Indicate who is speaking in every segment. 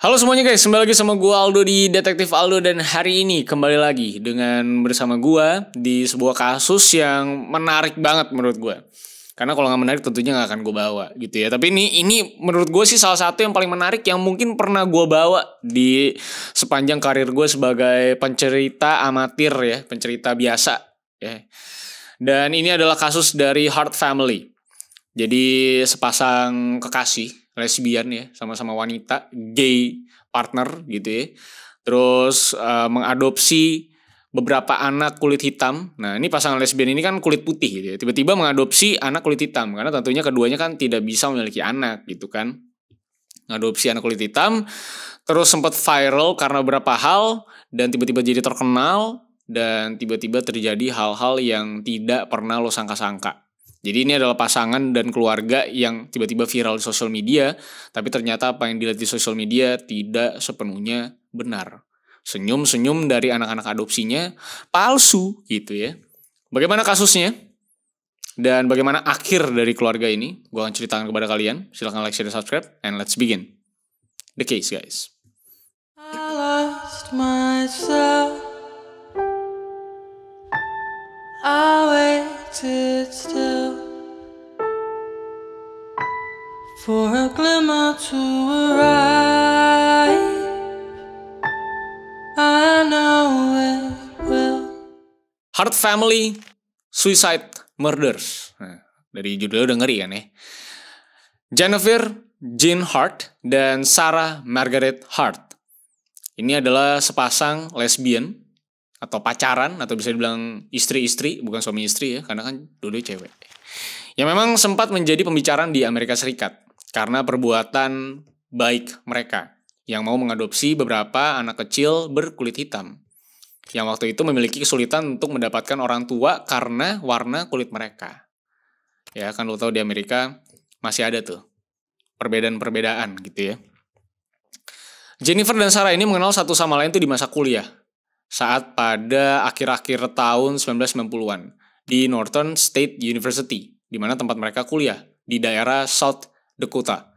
Speaker 1: Halo semuanya guys, kembali lagi sama gua Aldo di Detektif Aldo. Dan hari ini kembali lagi bersama gua di sebuah kasus yang menarik banget menurut gua. Karena kalau nggak menarik tentunya nggak akan gue bawa gitu ya. Tapi ini menurut gue sih salah satu yang paling menarik yang mungkin pernah gue bawa di sepanjang karir gue sebagai pencerita amatir ya, pencerita biasa ya. Dan ini adalah kasus dari Hart Family. Jadi sepasang kekasih lesbian ya, sama-sama wanita, gay partner gitu ya. Terus mengadopsi beberapa anak kulit hitam. Nah, ini pasangan lesbian ini kan kulit putih gitu ya. Tiba-tiba mengadopsi anak kulit hitam karena tentunya keduanya kan tidak bisa memiliki anak gitu kan. Mengadopsi anak kulit hitam, terus sempat viral karena beberapa hal dan tiba-tiba jadi terkenal dan tiba-tiba terjadi hal-hal yang tidak pernah lo sangka-sangka. Jadi ini adalah pasangan dan keluarga yang tiba-tiba viral di sosial media, tapi ternyata apa yang dilihat di sosial media tidak sepenuhnya benar. Senyum-senyum dari anak-anak adopsinya palsu gitu ya. Bagaimana kasusnya? Dan bagaimana akhir dari keluarga ini? Gue akan ceritakan kepada kalian. Silahkan like, share, dan subscribe. And let's begin the case, guys.
Speaker 2: I lost myself. I waited still for a glimmer to arrive. I know it will.
Speaker 1: Hart Family Suicide Murders. Nah, dari judulnya udah ngeri kan ya. Jennifer Jean Hart dan Sarah Margaret Hart. Ini adalah sepasang lesbian atau pacaran atau bisa dibilang istri-istri, bukan suami istri ya, karena kan dua-duanya cewek. Yang memang sempat menjadi pembicaraan di Amerika Serikat karena perbuatan baik mereka yang mau mengadopsi beberapa anak kecil berkulit hitam yang waktu itu memiliki kesulitan untuk mendapatkan orang tua karena warna kulit mereka. Ya kan lo tau di Amerika masih ada tuh perbedaan-perbedaan gitu ya. Jennifer dan Sarah ini mengenal satu sama lain tuh di masa kuliah saat pada akhir-akhir tahun 1990-an di Northern State University, di mana tempat mereka kuliah di daerah South Dakota.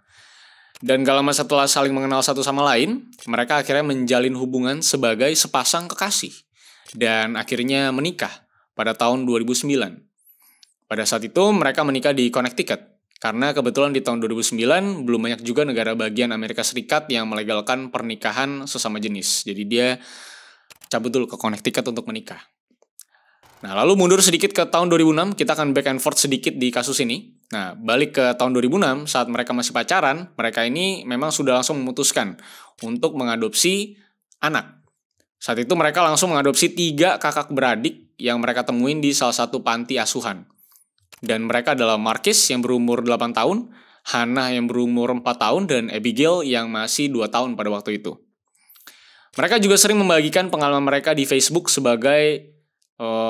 Speaker 1: Dan gak lama setelah saling mengenal satu sama lain, mereka akhirnya menjalin hubungan sebagai sepasang kekasih dan akhirnya menikah pada tahun 2009. Pada saat itu mereka menikah di Connecticut karena kebetulan di tahun 2009 belum banyak juga negara bagian Amerika Serikat yang melegalkan pernikahan sesama jenis. Jadi dia cabut dulu ke Connecticut untuk menikah. Nah, lalu mundur sedikit ke tahun 2006, kita akan back and forth sedikit di kasus ini. Nah, balik ke tahun 2006, saat mereka masih pacaran, mereka ini memang sudah langsung memutuskan untuk mengadopsi anak. Saat itu mereka langsung mengadopsi 3 kakak beradik yang mereka temuin di salah satu panti asuhan. Dan mereka adalah Marcus yang berumur 8 tahun, Hannah yang berumur 4 tahun, dan Abigail yang masih 2 tahun pada waktu itu. Mereka juga sering membagikan pengalaman mereka di Facebook sebagai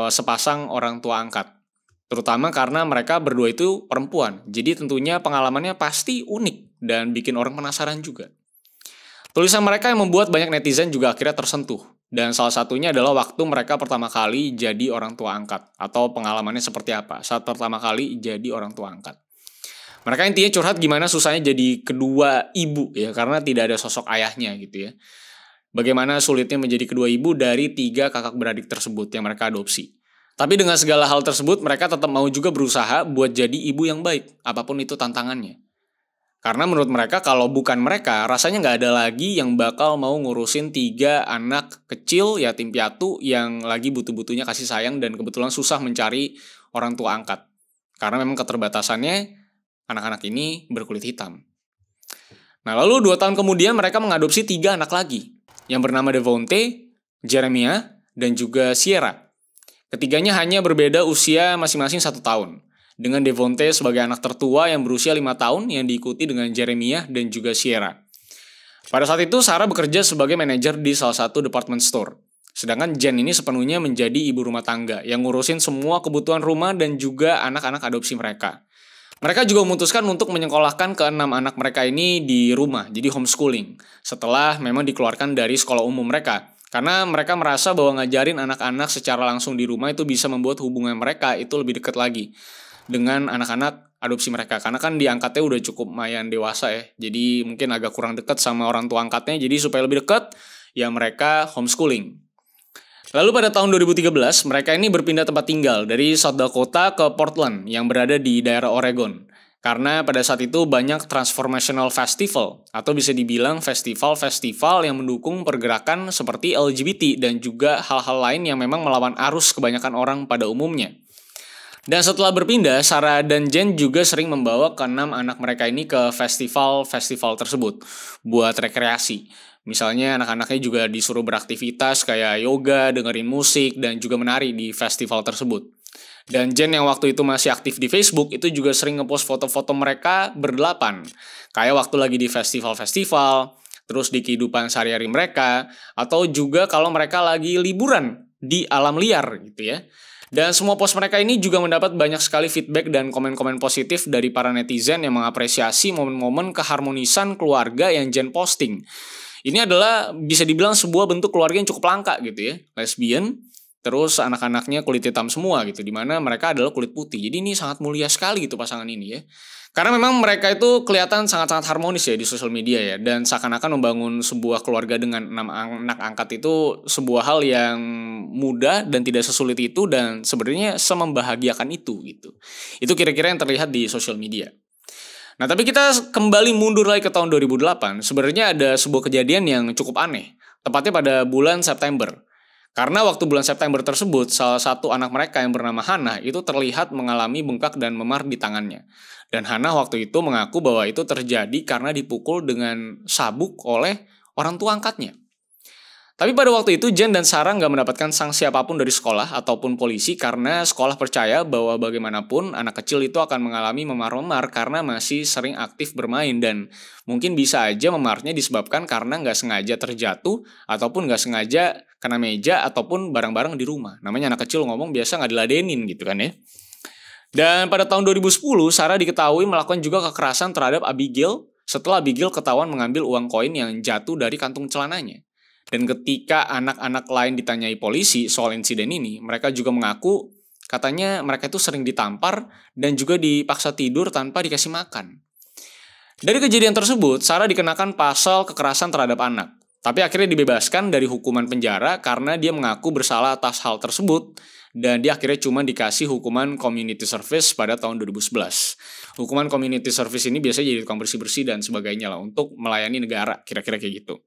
Speaker 1: sepasang orang tua angkat. Terutama karena mereka berdua itu perempuan. Jadi tentunya pengalamannya pasti unik dan bikin orang penasaran juga. Tulisan mereka yang membuat banyak netizen juga akhirnya tersentuh. Dan salah satunya adalah waktu mereka pertama kali jadi orang tua angkat. Atau pengalamannya seperti apa saat pertama kali jadi orang tua angkat. Mereka intinya curhat gimana susahnya jadi kedua ibu ya, karena tidak ada sosok ayahnya gitu ya. Bagaimana sulitnya menjadi kedua ibu dari 3 kakak beradik tersebut yang mereka adopsi. Tapi dengan segala hal tersebut, mereka tetap mau juga berusaha buat jadi ibu yang baik, apapun itu tantangannya. Karena menurut mereka, kalau bukan mereka, rasanya nggak ada lagi yang bakal mau ngurusin 3 anak kecil yatim piatu yang lagi butuh-butuhnya kasih sayang dan kebetulan susah mencari orang tua angkat. Karena memang keterbatasannya, anak-anak ini berkulit hitam. Nah, lalu 2 tahun kemudian mereka mengadopsi 3 anak lagi, yang bernama Devonte, Jeremiah, dan juga Sierra. Ketiganya hanya berbeda usia masing-masing 1 tahun. Dengan Devonte sebagai anak tertua yang berusia 5 tahun yang diikuti dengan Jeremiah dan juga Sierra. Pada saat itu Sarah bekerja sebagai manajer di salah satu department store. Sedangkan Jen ini sepenuhnya menjadi ibu rumah tangga yang ngurusin semua kebutuhan rumah dan juga anak-anak adopsi mereka. Mereka juga memutuskan untuk menyekolahkan ke-6 anak mereka ini di rumah, jadi homeschooling, setelah memang dikeluarkan dari sekolah umum mereka. Karena mereka merasa bahwa ngajarin anak-anak secara langsung di rumah itu bisa membuat hubungan mereka itu lebih dekat lagi dengan anak-anak adopsi mereka. Karena kan diangkatnya udah cukup lumayan dewasa ya. Jadi mungkin agak kurang dekat sama orang tua angkatnya. Jadi supaya lebih dekat, ya mereka homeschooling. Lalu pada tahun 2013, mereka ini berpindah tempat tinggal dari South Dakota ke Portland yang berada di daerah Oregon. Karena pada saat itu banyak transformational festival atau bisa dibilang festival-festival yang mendukung pergerakan seperti LGBT dan juga hal-hal lain yang memang melawan arus kebanyakan orang pada umumnya. Dan setelah berpindah, Sarah dan Jen juga sering membawa ke-6 anak mereka ini ke festival-festival tersebut buat rekreasi. Misalnya anak-anaknya juga disuruh beraktivitas kayak yoga, dengerin musik, dan juga menari di festival tersebut. Dan Jen yang waktu itu masih aktif di Facebook itu juga sering ngepost foto-foto mereka berdelapan. Kayak waktu lagi di festival-festival, terus di kehidupan sehari-hari mereka, atau juga kalau mereka lagi liburan di alam liar gitu ya. Dan semua post mereka ini juga mendapat banyak sekali feedback dan komen-komen positif dari para netizen yang mengapresiasi momen-momen keharmonisan keluarga yang Jen posting. Ini adalah bisa dibilang sebuah bentuk keluarga yang cukup langka gitu ya. Lesbian, terus anak-anaknya kulit hitam semua gitu, dimana mereka adalah kulit putih. Jadi ini sangat mulia sekali gitu pasangan ini ya. Karena memang mereka itu kelihatan sangat-sangat harmonis ya di sosial media ya. Dan seakan-akan membangun sebuah keluarga dengan 6 anak angkat itu sebuah hal yang mudah dan tidak sesulit itu. Dan sebenarnya semembahagiakan itu gitu. Itu kira-kira yang terlihat di sosial media. Nah tapi kita kembali mundur lagi ke tahun 2008. Sebenarnya ada sebuah kejadian yang cukup aneh. Tepatnya pada bulan September. Karena waktu bulan September tersebut, salah satu anak mereka yang bernama Hannah itu terlihat mengalami bengkak dan memar di tangannya. Dan Hannah waktu itu mengaku bahwa itu terjadi karena dipukul dengan sabuk oleh orang tua angkatnya. Tapi pada waktu itu Jen dan Sarah nggak mendapatkan sanksi apapun dari sekolah ataupun polisi karena sekolah percaya bahwa bagaimanapun anak kecil itu akan mengalami memar-memar karena masih sering aktif bermain dan mungkin bisa aja memarnya disebabkan karena nggak sengaja terjatuh ataupun nggak sengaja kena meja ataupun barang-barang di rumah. Namanya anak kecil ngomong biasa nggak diladenin gitu kan ya. Dan pada tahun 2010 Sarah diketahui melakukan juga kekerasan terhadap Abigail setelah Abigail ketahuan mengambil uang koin yang jatuh dari kantung celananya. Dan ketika anak-anak lain ditanyai polisi soal insiden ini, mereka juga mengaku katanya mereka itu sering ditampar dan juga dipaksa tidur tanpa dikasih makan. Dari kejadian tersebut, Sarah dikenakan pasal kekerasan terhadap anak. Tapi akhirnya dibebaskan dari hukuman penjara karena dia mengaku bersalah atas hal tersebut. Dan dia akhirnya cuma dikasih hukuman community service pada tahun 2011. Hukuman community service ini biasanya jadi tukang bersih-bersih dan sebagainya lah untuk melayani negara, kira-kira kayak gitu.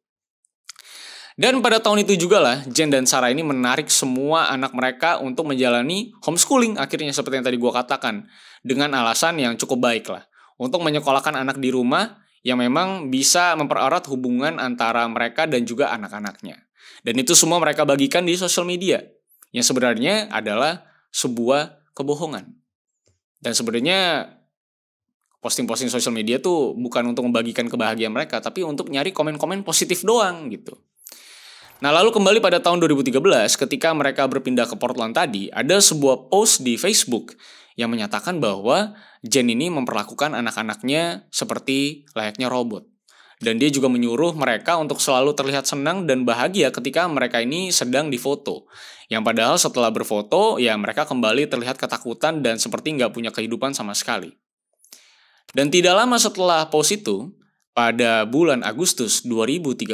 Speaker 1: Dan pada tahun itu juga lah, Jen dan Sarah ini menarik semua anak mereka untuk menjalani homeschooling akhirnya seperti yang tadi gue katakan. Dengan alasan yang cukup baik lah. Untuk menyekolahkan anak di rumah yang memang bisa mempererat hubungan antara mereka dan juga anak-anaknya. Dan itu semua mereka bagikan di sosial media. Yang sebenarnya adalah sebuah kebohongan. Dan sebenarnya posting-posting sosial media tuh bukan untuk membagikan kebahagiaan mereka, tapi untuk nyari komen-komen positif doang gitu. Nah lalu kembali pada tahun 2013 ketika mereka berpindah ke Portland tadi, ada sebuah post di Facebook yang menyatakan bahwa Jen ini memperlakukan anak-anaknya seperti layaknya robot. Dan dia juga menyuruh mereka untuk selalu terlihat senang dan bahagia ketika mereka ini sedang difoto. Yang padahal setelah berfoto, ya mereka kembali terlihat ketakutan dan seperti nggak punya kehidupan sama sekali. Dan tidak lama setelah post itu, pada bulan Agustus 2013,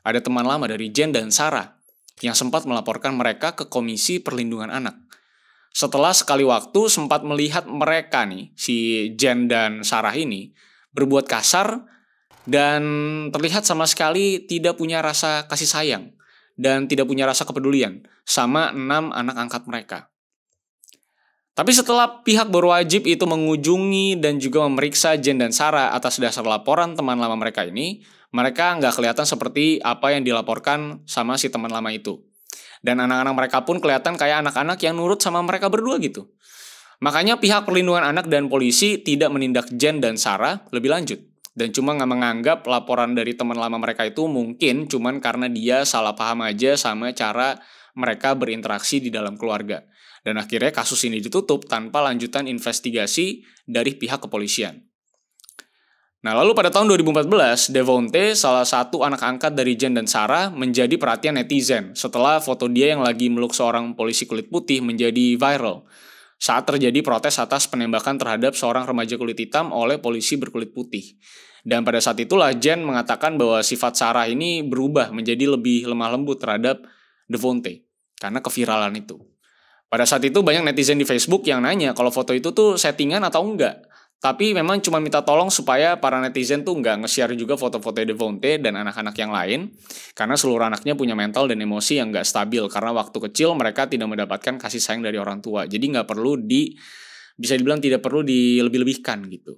Speaker 1: ada teman lama dari Jen dan Sarah yang sempat melaporkan mereka ke Komisi Perlindungan Anak. Setelah sekali waktu sempat melihat mereka nih, si Jen dan Sarah ini, berbuat kasar dan terlihat sama sekali tidak punya rasa kasih sayang dan tidak punya rasa kepedulian sama 6 anak angkat mereka. Tapi setelah pihak berwajib itu mengunjungi dan juga memeriksa Jen dan Sarah atas dasar laporan teman lama mereka ini, mereka nggak kelihatan seperti apa yang dilaporkan sama si teman lama itu. Dan anak-anak mereka pun kelihatan kayak anak-anak yang nurut sama mereka berdua gitu. Makanya pihak perlindungan anak dan polisi tidak menindak Jen dan Sarah lebih lanjut. Dan cuma nggak menganggap laporan dari teman lama mereka itu mungkin cuman karena dia salah paham aja sama cara mereka berinteraksi di dalam keluarga. Dan akhirnya kasus ini ditutup tanpa lanjutan investigasi dari pihak kepolisian. Nah lalu pada tahun 2014, Devonte, salah satu anak angkat dari Jen dan Sarah, menjadi perhatian netizen setelah foto dia yang lagi meluk seorang polisi kulit putih menjadi viral. saat terjadi protes atas penembakan terhadap seorang remaja kulit hitam oleh polisi berkulit putih. Dan pada saat itulah Jen mengatakan bahwa sifat Sarah ini berubah menjadi lebih lemah lembut terhadap Devonte karena keviralan itu. Pada saat itu banyak netizen di Facebook yang nanya kalau foto itu tuh settingan atau enggak. Tapi memang cuma minta tolong supaya para netizen tuh nggak nge-share juga foto-foto Devonte dan anak-anak yang lain. Karena seluruh anaknya punya mental dan emosi yang nggak stabil. Karena waktu kecil mereka tidak mendapatkan kasih sayang dari orang tua. Jadi nggak perlu bisa dibilang tidak perlu dilebih-lebihkan gitu.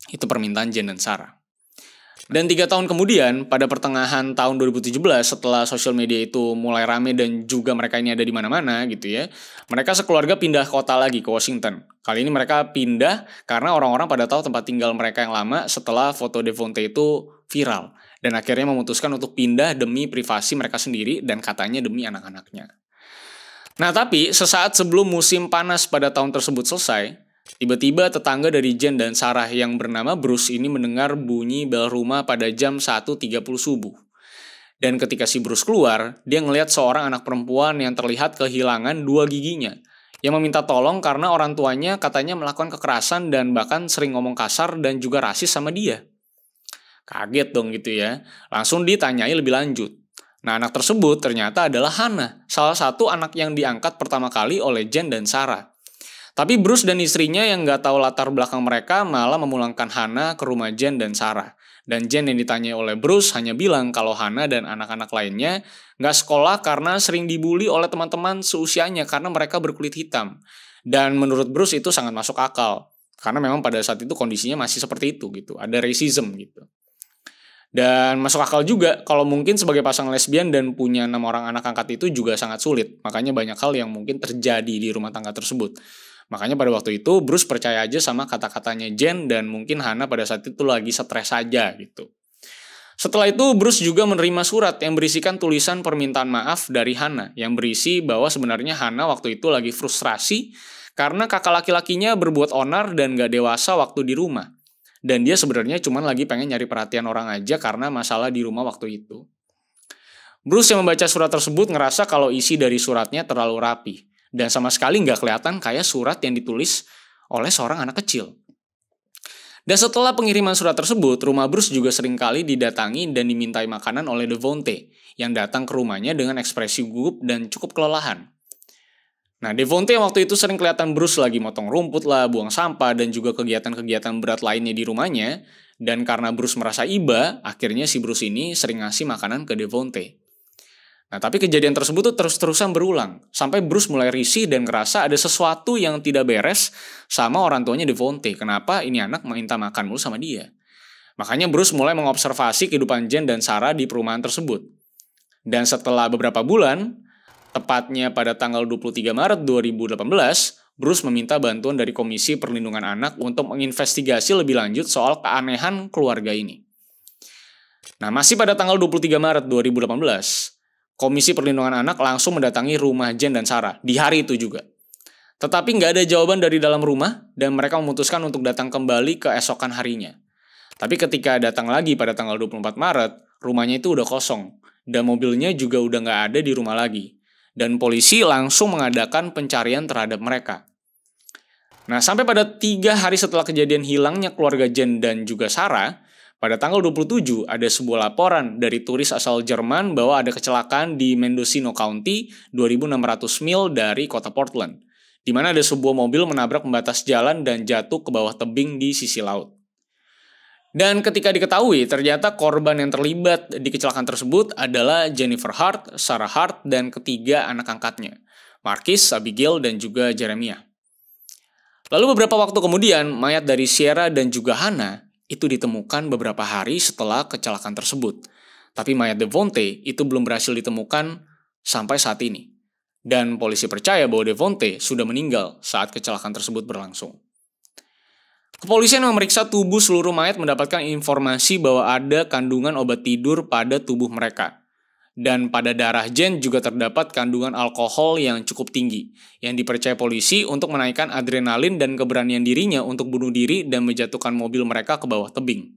Speaker 1: Itu permintaan Jen dan Sarah. Dan 3 tahun kemudian, pada pertengahan tahun 2017, setelah sosial media itu mulai rame dan juga mereka ini ada di mana-mana gitu ya, mereka sekeluarga pindah kota lagi ke Washington. Kali ini mereka pindah karena orang-orang pada tahu tempat tinggal mereka yang lama setelah foto Devonte itu viral. Dan akhirnya memutuskan untuk pindah demi privasi mereka sendiri dan katanya demi anak-anaknya. Nah tapi, sesaat sebelum musim panas pada tahun tersebut selesai, tiba-tiba tetangga dari Jen dan Sarah yang bernama Bruce ini mendengar bunyi bel rumah pada jam 1.30 subuh. Dan ketika si Bruce keluar, dia ngelihat seorang anak perempuan yang terlihat kehilangan 2 giginya. Yang meminta tolong karena orang tuanya katanya melakukan kekerasan dan bahkan sering ngomong kasar dan juga rasis sama dia. Kaget dong gitu ya. Langsung ditanyai lebih lanjut. Nah anak tersebut ternyata adalah Hannah, salah satu anak yang diangkat pertama kali oleh Jen dan Sarah. Tapi Bruce dan istrinya yang nggak tahu latar belakang mereka malah memulangkan Hannah ke rumah Jen dan Sarah. Dan Jen yang ditanya oleh Bruce hanya bilang kalau Hannah dan anak-anak lainnya nggak sekolah karena sering dibully oleh teman-teman seusianya karena mereka berkulit hitam. Dan menurut Bruce itu sangat masuk akal. Karena memang pada saat itu kondisinya masih seperti itu gitu. Ada racism gitu. Dan masuk akal juga kalau mungkin sebagai pasangan lesbian dan punya 6 orang anak angkat itu juga sangat sulit. Makanya banyak hal yang mungkin terjadi di rumah tangga tersebut. Makanya pada waktu itu Bruce percaya aja sama kata-katanya Jen dan mungkin Hannah pada saat itu lagi stres saja gitu. Setelah itu Bruce juga menerima surat yang berisikan tulisan permintaan maaf dari Hannah yang berisi bahwa sebenarnya Hannah waktu itu lagi frustrasi karena kakak laki-lakinya berbuat onar dan gak dewasa waktu di rumah. Dan dia sebenarnya cuma lagi pengen nyari perhatian orang aja karena masalah di rumah waktu itu. Bruce yang membaca surat tersebut ngerasa kalau isi dari suratnya terlalu rapi. Dan sama sekali nggak kelihatan kayak surat yang ditulis oleh seorang anak kecil. Dan setelah pengiriman surat tersebut, rumah Bruce juga seringkali didatangi dan dimintai makanan oleh Devonte, yang datang ke rumahnya dengan ekspresi gugup dan cukup kelelahan. Nah, Devonte waktu itu sering kelihatan Bruce lagi motong rumput lah, buang sampah, dan juga kegiatan-kegiatan berat lainnya di rumahnya. Dan karena Bruce merasa iba, akhirnya si Bruce ini sering ngasih makanan ke Devonte. Nah, tapi kejadian tersebut tuh terus-terusan berulang. Sampai Bruce mulai risih dan ngerasa ada sesuatu yang tidak beres sama orang tuanya Devonte. Kenapa ini anak minta makan mulu sama dia? Makanya Bruce mulai mengobservasi kehidupan Jen dan Sarah di perumahan tersebut. Dan setelah beberapa bulan, tepatnya pada tanggal 23 Maret 2018, Bruce meminta bantuan dari Komisi Perlindungan Anak untuk menginvestigasi lebih lanjut soal keanehan keluarga ini. Nah, masih pada tanggal 23 Maret 2018, Komisi Perlindungan Anak langsung mendatangi rumah Jen dan Sarah di hari itu juga. Tetapi nggak ada jawaban dari dalam rumah dan mereka memutuskan untuk datang kembali keesokan harinya. Tapi ketika datang lagi pada tanggal 24 Maret, rumahnya itu udah kosong dan mobilnya juga udah nggak ada di rumah lagi. Dan polisi langsung mengadakan pencarian terhadap mereka. Nah, sampai pada 3 hari setelah kejadian hilangnya keluarga Jen dan juga Sarah, pada tanggal 27 ada sebuah laporan dari turis asal Jerman bahwa ada kecelakaan di Mendocino County 2.600 mil dari kota Portland, di mana ada sebuah mobil menabrak pembatas jalan dan jatuh ke bawah tebing di sisi laut. Dan ketika diketahui, ternyata korban yang terlibat di kecelakaan tersebut adalah Jennifer Hart, Sarah Hart, dan ketiga anak angkatnya, Marquis, Abigail, dan juga Jeremiah. Lalu beberapa waktu kemudian, mayat dari Sierra dan juga Hannah itu ditemukan beberapa hari setelah kecelakaan tersebut. Tapi mayat Devonte itu belum berhasil ditemukan sampai saat ini. Dan polisi percaya bahwa Devonte sudah meninggal saat kecelakaan tersebut berlangsung. Kepolisian memeriksa tubuh seluruh mayat mendapatkan informasi bahwa ada kandungan obat tidur pada tubuh mereka. Dan pada darah Jen juga terdapat kandungan alkohol yang cukup tinggi, yang dipercaya polisi untuk menaikkan adrenalin dan keberanian dirinya untuk bunuh diri dan menjatuhkan mobil mereka ke bawah tebing.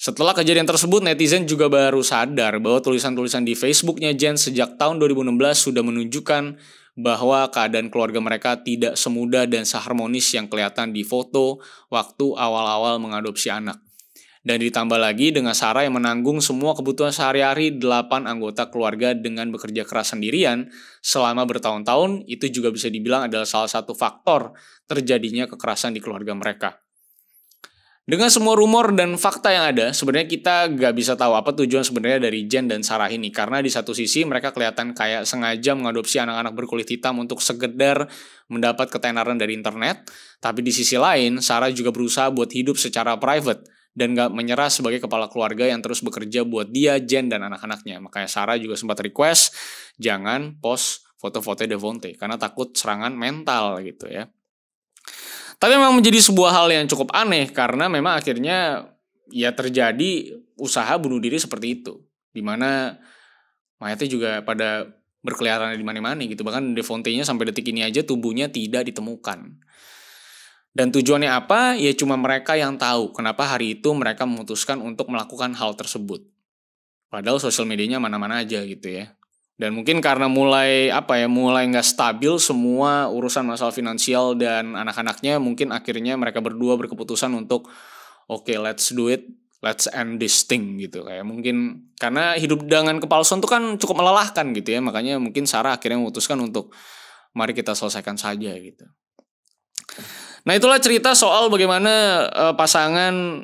Speaker 1: Setelah kejadian tersebut, netizen juga baru sadar bahwa tulisan-tulisan di Facebooknya Jen sejak tahun 2016 sudah menunjukkan bahwa keadaan keluarga mereka tidak semudah dan seharmonis yang kelihatan di foto waktu awal-awal mengadopsi anak. Dan ditambah lagi dengan Sarah yang menanggung semua kebutuhan sehari-hari 8 anggota keluarga dengan bekerja keras sendirian selama bertahun-tahun, itu juga bisa dibilang adalah salah satu faktor terjadinya kekerasan di keluarga mereka. Dengan semua rumor dan fakta yang ada, sebenarnya kita gak bisa tahu apa tujuan sebenarnya dari Jen dan Sarah ini. Karena di satu sisi mereka kelihatan kayak sengaja mengadopsi anak-anak berkulit hitam untuk sekedar mendapat ketenaran dari internet. Tapi di sisi lain, Sarah juga berusaha buat hidup secara private dan gak menyerah sebagai kepala keluarga yang terus bekerja buat dia, Jen, dan anak-anaknya. Makanya Sarah juga sempat request jangan post foto-foto Devonte karena takut serangan mental gitu ya. Tapi memang menjadi sebuah hal yang cukup aneh karena memang akhirnya ya terjadi usaha bunuh diri seperti itu. Dimana mayatnya juga pada berkeliaran di mana-mana gitu. Bahkan Devonte-nya sampai detik ini aja tubuhnya tidak ditemukan. Dan tujuannya apa? Ya cuma mereka yang tahu kenapa hari itu mereka memutuskan untuk melakukan hal tersebut. Padahal sosial medianya mana-mana aja gitu ya. Dan mungkin karena mulai nggak stabil semua urusan masalah finansial dan anak-anaknya, mungkin akhirnya mereka berdua berkeputusan untuk oke, let's do it, let's end this thing gitu. Kayak mungkin karena hidup dengan kepalsuan itu kan cukup melelahkan gitu ya, makanya mungkin Sarah akhirnya memutuskan untuk mari kita selesaikan saja gitu. Nah itulah cerita soal bagaimana pasangan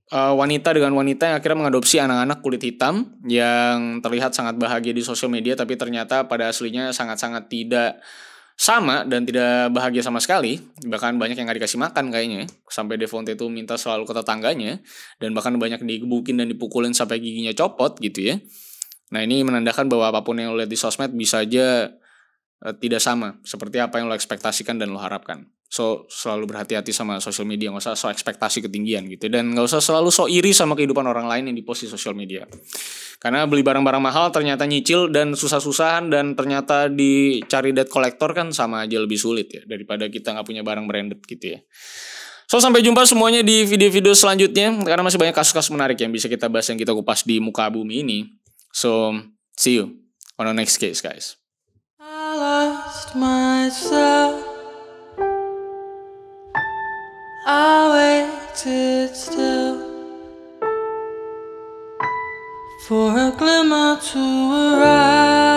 Speaker 1: wanita dengan wanita yang akhirnya mengadopsi anak-anak kulit hitam yang terlihat sangat bahagia di sosial media, tapi ternyata pada aslinya sangat-sangat tidak sama dan tidak bahagia sama sekali. Bahkan banyak yang gak dikasih makan kayaknya, sampai Devonte itu minta selalu ke tetangganya, dan bahkan banyak digebukin dan dipukulin sampai giginya copot gitu ya. Nah ini menandakan bahwa apapun yang lo lihat di sosmed bisa aja tidak sama seperti apa yang lo ekspektasikan dan lo harapkan. So selalu berhati-hati sama sosial media, gak usah so ekspektasi ketinggian gitu. Dan gak usah selalu so iri sama kehidupan orang lain yang dipost di sosial media. Karena beli barang-barang mahal ternyata nyicil dan susah-susahan, dan ternyata dicari debt collector kan sama aja lebih sulit ya, daripada kita gak punya barang branded gitu ya. So sampai jumpa semuanya di video-video selanjutnya, karena masih banyak kasus-kasus menarik yang bisa kita bahas, yang kita kupas di muka bumi ini. So see you on the next case guys.
Speaker 2: I lost myself. I waited still for a glimmer to arrive.